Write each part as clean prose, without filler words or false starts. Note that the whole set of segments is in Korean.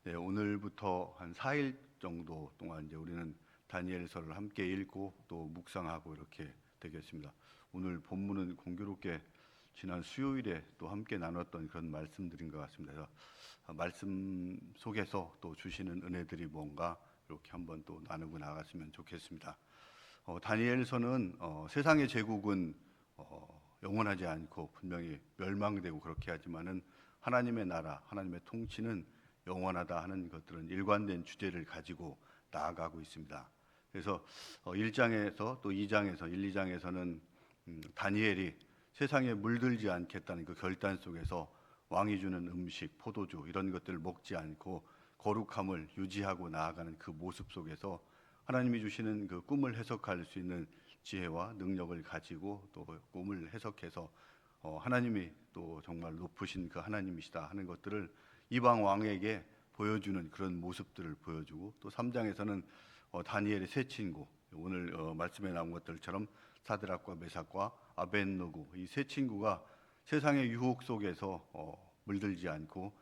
네, 오늘부터 한 4일 정도 동안 이제 우리는 다니엘서를 함께 읽고 또 묵상하고 이렇게 되겠습니다. 오늘 본문은 공교롭게 지난 수요일에 또 함께 나눴던 그런 말씀들인 것 같습니다. 그래서 말씀 속에서 또 주시는 은혜들이 뭔가 이렇게 한번 또 나누고 나갔으면 좋겠습니다. 다니엘서는 세상의 제국은 영원하지 않고 분명히 멸망되고 그렇게 하지만은 하나님의 나라, 하나님의 통치는 영원하다 하는 것들은 일관된 주제를 가지고 나아가고 있습니다. 그래서 1장에서 또 2장에서 1, 2장에서는 다니엘이 세상에 물들지 않겠다는 그 결단 속에서 왕이 주는 음식, 포도주 이런 것들을 먹지 않고 거룩함을 유지하고 나아가는 그 모습 속에서 하나님이 주시는 그 꿈을 해석할 수 있는 지혜와 능력을 가지고 또 꿈을 해석해서 하나님이 또 정말 높으신 그 하나님이시다 하는 것들을 이방 왕에게 보여주는 그런 모습들을 보여주고, 또 3장에서는 다니엘의 세 친구, 오늘 말씀에 나온 것들처럼 사드락과 메삭과 아벳느고 이 세 친구가 세상의 유혹 속에서 물들지 않고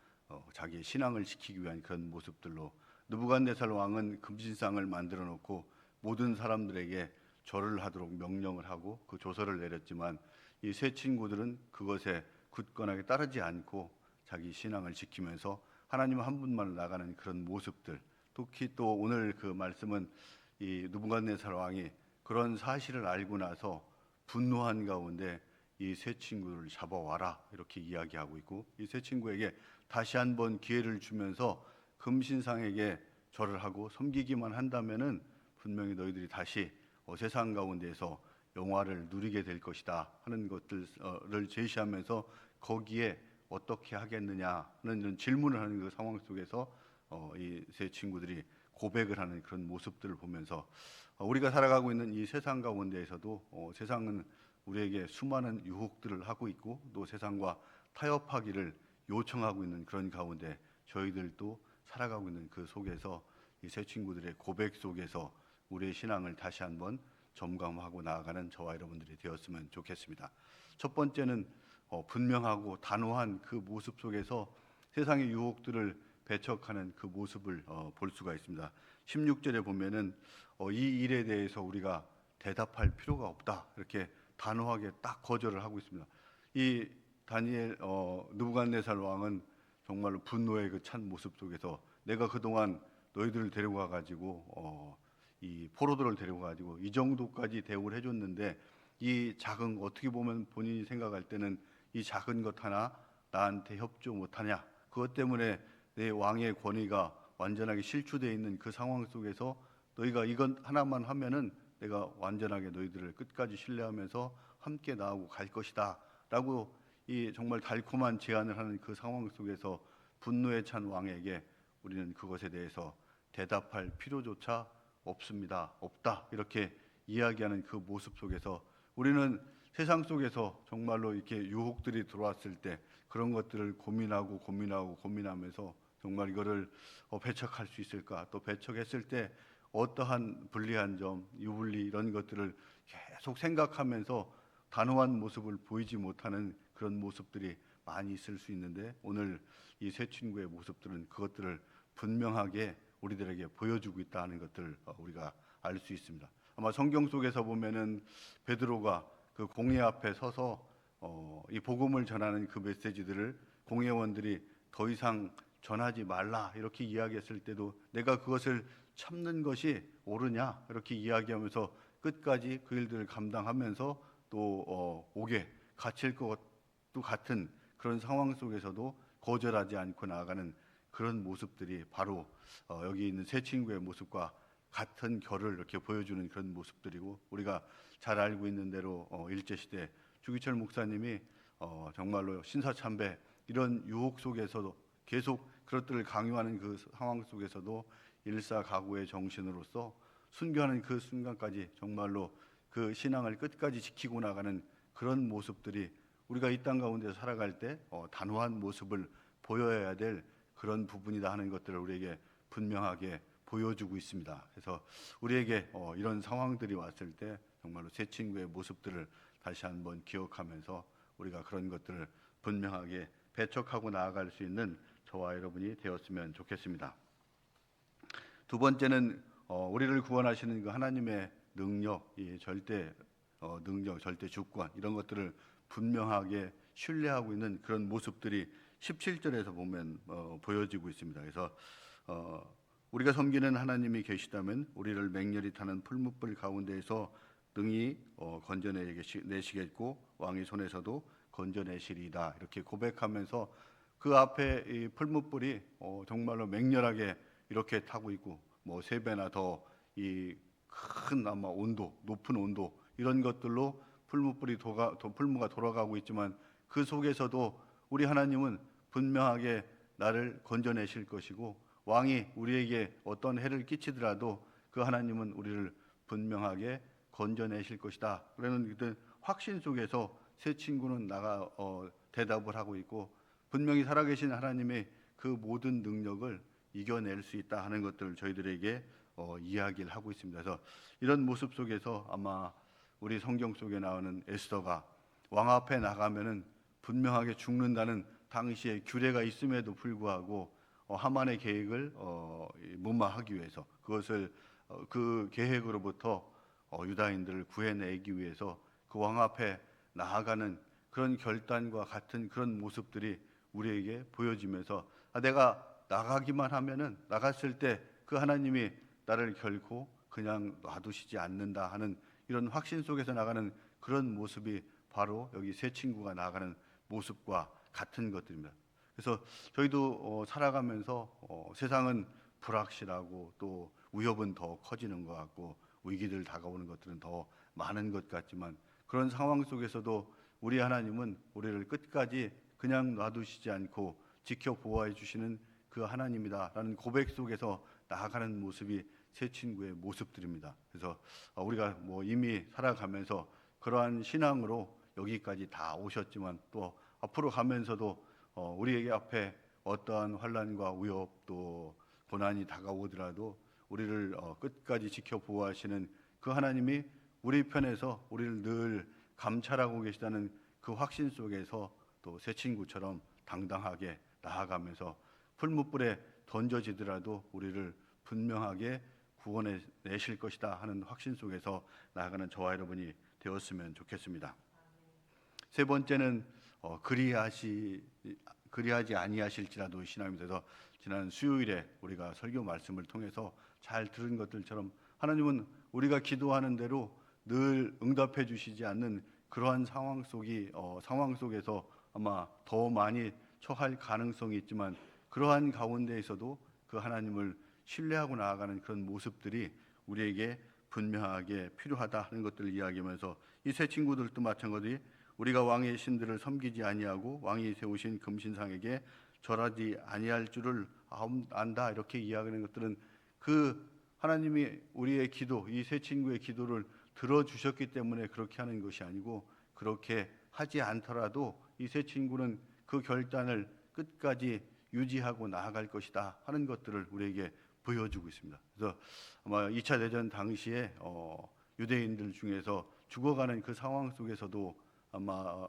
자기의 신앙을 지키기 위한 그런 모습들로, 느부갓네살 왕은 금신상을 만들어 놓고 모든 사람들에게 절을 하도록 명령을 하고 그 조서를 내렸지만 이 세 친구들은 그것에 굳건하게 따르지 않고 자기 신앙을 지키면서 하나님 한 분만 나가는 그런 모습들. 특히 또 오늘 그 말씀은 이 느부갓네살 왕이 그런 사실을 알고 나서 분노한 가운데 이 세 친구를 잡아와라 이렇게 이야기하고 있고, 이 세 친구에게 다시 한번 기회를 주면서 금신상에게 절을 하고 섬기기만 한다면은 분명히 너희들이 다시 세상 가운데에서 영화를 누리게 될 것이다 하는 것들을 제시하면서 거기에 어떻게 하겠느냐 하는 이런 질문을 하는 그 상황 속에서 이 세 친구들이 고백을 하는 그런 모습들을 보면서 우리가 살아가고 있는 이 세상 가운데에서도 세상은 우리에게 수많은 유혹들을 하고 있고 또 세상과 타협하기를 요청하고 있는 그런 가운데 저희들도 살아가고 있는 그 속에서 이 세 친구들의 고백 속에서 우리의 신앙을 다시 한번 점검하고 나아가는 저와 여러분들이 되었으면 좋겠습니다. 첫 번째는 분명하고 단호한 그 모습 속에서 세상의 유혹들을 배척하는 그 모습을 볼 수가 있습니다. 16절에 보면은 이 일에 대해서 우리가 대답할 필요가 없다 이렇게 단호하게 딱 거절을 하고 있습니다. 이 다니엘 느부갓네살 왕은 정말로 분노의 그 찬 모습 속에서 내가 그동안 너희들을 데려가 가지고 이 포로들을 데려가 가지고 이 정도까지 대우를 해줬는데 이 작은, 어떻게 보면 본인이 생각할 때는 이 작은 것 하나 나한테 협조 못하냐, 그것 때문에 내 왕의 권위가 완전하게 실추되어 있는 그 상황 속에서 너희가 이건 하나만 하면은 내가 완전하게 너희들을 끝까지 신뢰하면서 함께 나아가고 갈 것이다 라고 이 정말 달콤한 제안을 하는 그 상황 속에서 분노에 찬 왕에게 우리는 그것에 대해서 대답할 필요조차 없습니다, 없다 이렇게 이야기하는 그 모습 속에서 우리는 세상 속에서 정말로 이렇게 유혹들이 들어왔을 때 그런 것들을 고민하면서 정말 이거를 배척할 수 있을까, 또 배척했을 때 어떠한 불리한 점, 유불리 이런 것들을 계속 생각하면서 단호한 모습을 보이지 못하는 그런 모습들이 많이 있을 수 있는데, 오늘 이 세 친구의 모습들은 그것들을 분명하게 우리들에게 보여주고 있다는 것들을 우리가 알 수 있습니다. 아마 성경 속에서 보면은 베드로가 그 공회 앞에 서서 이 복음을 전하는 그 메시지들을 공회원들이 더 이상 전하지 말라 이렇게 이야기했을 때도 내가 그것을 참는 것이 옳으냐 이렇게 이야기하면서 끝까지 그 일들을 감당하면서 또 옥에 갇힐 것도 같은 그런 상황 속에서도 거절하지 않고 나아가는 그런 모습들이 바로 여기 있는 세 친구의 모습과 같은 결을 이렇게 보여주는 그런 모습들이고, 우리가 잘 알고 있는 대로 일제시대 주기철 목사님이 정말로 신사참배 이런 유혹 속에서도 계속 그것들을 강요하는 그 상황 속에서도 일사각오의 정신으로서 순교하는 그 순간까지 정말로 그 신앙을 끝까지 지키고 나가는 그런 모습들이 우리가 이 땅 가운데 살아갈 때 단호한 모습을 보여야 될 그런 부분이다 하는 것들을 우리에게 분명하게 보여주고 있습니다. 그래서 우리에게 이런 상황들이 왔을 때 정말로 세 친구의 모습들을 다시 한번 기억하면서 우리가 그런 것들을 분명하게 배척하고 나아갈 수 있는 저와 여러분이 되었으면 좋겠습니다. 두 번째는 우리를 구원하시는 그 하나님의 능력, 이 절대 능력, 절대 주권 이런 것들을 분명하게 신뢰하고 있는 그런 모습들이 17절에서 보면 보여지고 있습니다. 그래서 우리가 섬기는 하나님이 계시다면 우리를 맹렬히 타는 풀무불 가운데에서 능히 건져내시겠고 왕의 손에서도 건져내시리이다. 이렇게 고백하면서 그 앞에 이 풀무불이 정말로 맹렬하게 이렇게 타고 있고 뭐 3배나 더 이 큰 아마 온도, 높은 온도 이런 것들로 풀무가 돌아가고 있지만 그 속에서도 우리 하나님은 분명하게 나를 건져내실 것이고 왕이 우리에게 어떤 해를 끼치더라도 그 하나님은 우리를 분명하게 건져내실 것이다. 그러는 그 확신 속에서 세 친구는 대답을 하고 있고 분명히 살아계신 하나님의 그 모든 능력을 이겨낼 수 있다 하는 것들을 저희들에게 이야기를 하고 있습니다. 그래서 이런 모습 속에서 아마 우리 성경 속에 나오는 에스더가 왕 앞에 나가면은 분명하게 죽는다는 당시의 규례가 있음에도 불구하고 하만의 계획을 무마하기 위해서 그것을 그 계획으로부터 유다인들을 구해내기 위해서 그 왕 앞에 나아가는 그런 결단과 같은 그런 모습들이 우리에게 보여지면서 내가 나가기만 하면은 나갔을 때 그 하나님이 나를 결코 그냥 놔두시지 않는다 하는 이런 확신 속에서 나가는 그런 모습이 바로 여기 세 친구가 나아가는 모습과 같은 것들입니다. 그래서 저희도 살아가면서 세상은 불확실하고 또 위협은 더 커지는 것 같고 위기들 다가오는 것들은 더 많은 것 같지만 그런 상황 속에서도 우리 하나님은 우리를 끝까지 그냥 놔두시지 않고 지켜 보호해 주시는 그 하나님이다라는 고백 속에서 나아가는 모습이 세 친구의 모습들입니다. 그래서 우리가 뭐 이미 살아가면서 그러한 신앙으로 여기까지 다 오셨지만 또 앞으로 가면서도 우리에게 앞에 어떠한 환난과 위협 또 고난이 다가오더라도 우리를 끝까지 지켜 보호하시는 그 하나님이 우리 편에서 우리를 늘 감찰하고 계시다는 그 확신 속에서 또 새 친구처럼 당당하게 나아가면서 풀무불에 던져지더라도 우리를 분명하게 구원해 내실 것이다 하는 확신 속에서 나아가는 저와 여러분이 되었으면 좋겠습니다. 세 번째는 그리하지 아니하실지라도 신앙입니다. 그래서 지난 수요일에 우리가 설교 말씀을 통해서 잘 들은 것들처럼 하나님은 우리가 기도하는 대로 늘 응답해 주시지 않는 그러한 상황 속에서 아마 더 많이 처할 가능성이 있지만 그러한 가운데에서도 그 하나님을 신뢰하고 나아가는 그런 모습들이 우리에게 분명하게 필요하다 하는 것들을 이야기하면서 이 세 친구들도 마찬가지 우리가 왕의 신들을 섬기지 아니하고 왕이 세우신 금신상에게 절하지 아니할 줄을 안다 이렇게 이야기하는 것들은 그 하나님이 우리의 기도 이 세 친구의 기도를 들어주셨기 때문에 그렇게 하는 것이 아니고 그렇게 하지 않더라도 이 세 친구는 그 결단을 끝까지 유지하고 나아갈 것이다 하는 것들을 우리에게 보여주고 있습니다. 그래서 아마 2차 대전 당시에 유대인들 중에서 죽어가는 그 상황 속에서도 아마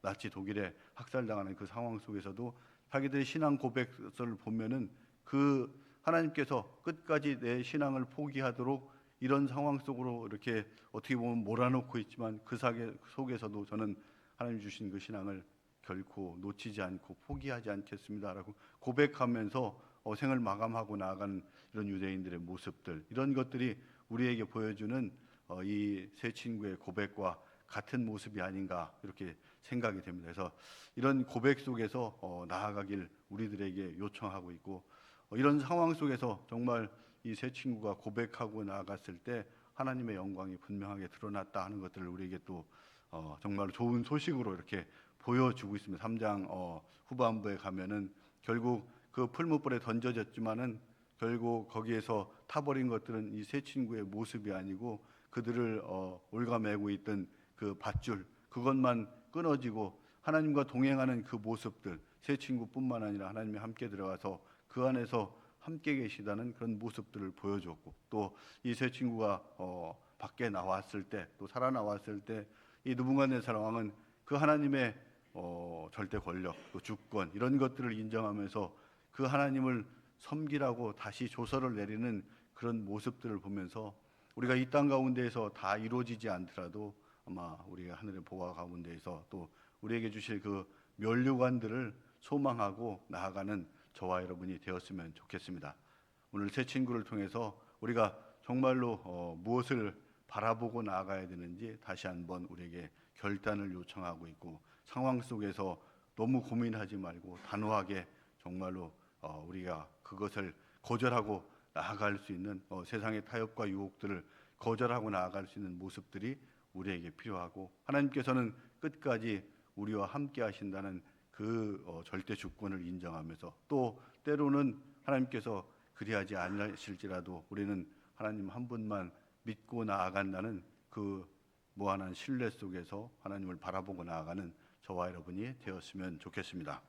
나치 독일에 학살당하는 그 상황 속에서도 자기들의 신앙 고백서를 보면은 그 하나님께서 끝까지 내 신앙을 포기하도록 이런 상황 속으로 이렇게 어떻게 보면 몰아넣고 있지만 그 속에서도 저는 하나님 주신 그 신앙을 결코 놓치지 않고 포기하지 않겠습니다라고 고백하면서 생을 마감하고 나아가는 이런 유대인들의 모습들 이런 것들이 우리에게 보여주는 이 세 친구의 고백과 같은 모습이 아닌가 이렇게 생각이 됩니다. 그래서 이런 고백 속에서 나아가길 우리들에게 요청하고 있고 이런 상황 속에서 정말 이 세 친구가 고백하고 나아갔을 때 하나님의 영광이 분명하게 드러났다 하는 것들을 우리에게 또 정말 좋은 소식으로 이렇게 보여주고 있습니다. 3장 후반부에 가면은 결국 그 풀무불에 던져졌지만은 결국 거기에서 타버린 것들은 이 세 친구의 모습이 아니고 그들을 올가매고 있던 그 밧줄 그것만 끊어지고 하나님과 동행하는 그 모습들 세 친구뿐만 아니라 하나님이 함께 들어가서 그 안에서 함께 계시다는 그런 모습들을 보여줬고 또 이 세 친구가 밖에 나왔을 때 또 살아나왔을 때 이 느부갓네살 왕은 그 하나님의 절대 권력 또 주권 이런 것들을 인정하면서 그 하나님을 섬기라고 다시 조서를 내리는 그런 모습들을 보면서 우리가 이 땅 가운데에서 다 이루어지지 않더라도 아마 우리가 하늘의 보화 가운데에서 또 우리에게 주실 그 면류관들을 소망하고 나아가는 저와 여러분이 되었으면 좋겠습니다. 오늘 새 친구를 통해서 우리가 정말로 무엇을 바라보고 나아가야 되는지 다시 한번 우리에게 결단을 요청하고 있고, 상황 속에서 너무 고민하지 말고 단호하게 정말로 우리가 그것을 거절하고 나아갈 수 있는, 세상의 타협과 유혹들을 거절하고 나아갈 수 있는 모습들이 우리에게 필요하고, 하나님께서는 끝까지 우리와 함께 하신다는 그 절대 주권을 인정하면서, 또 때로는 하나님께서 그리하지 않으실지라도 우리는 하나님 한 분만 믿고 나아간다는 그 무한한 신뢰 속에서 하나님을 바라보고 나아가는 저와 여러분이 되었으면 좋겠습니다.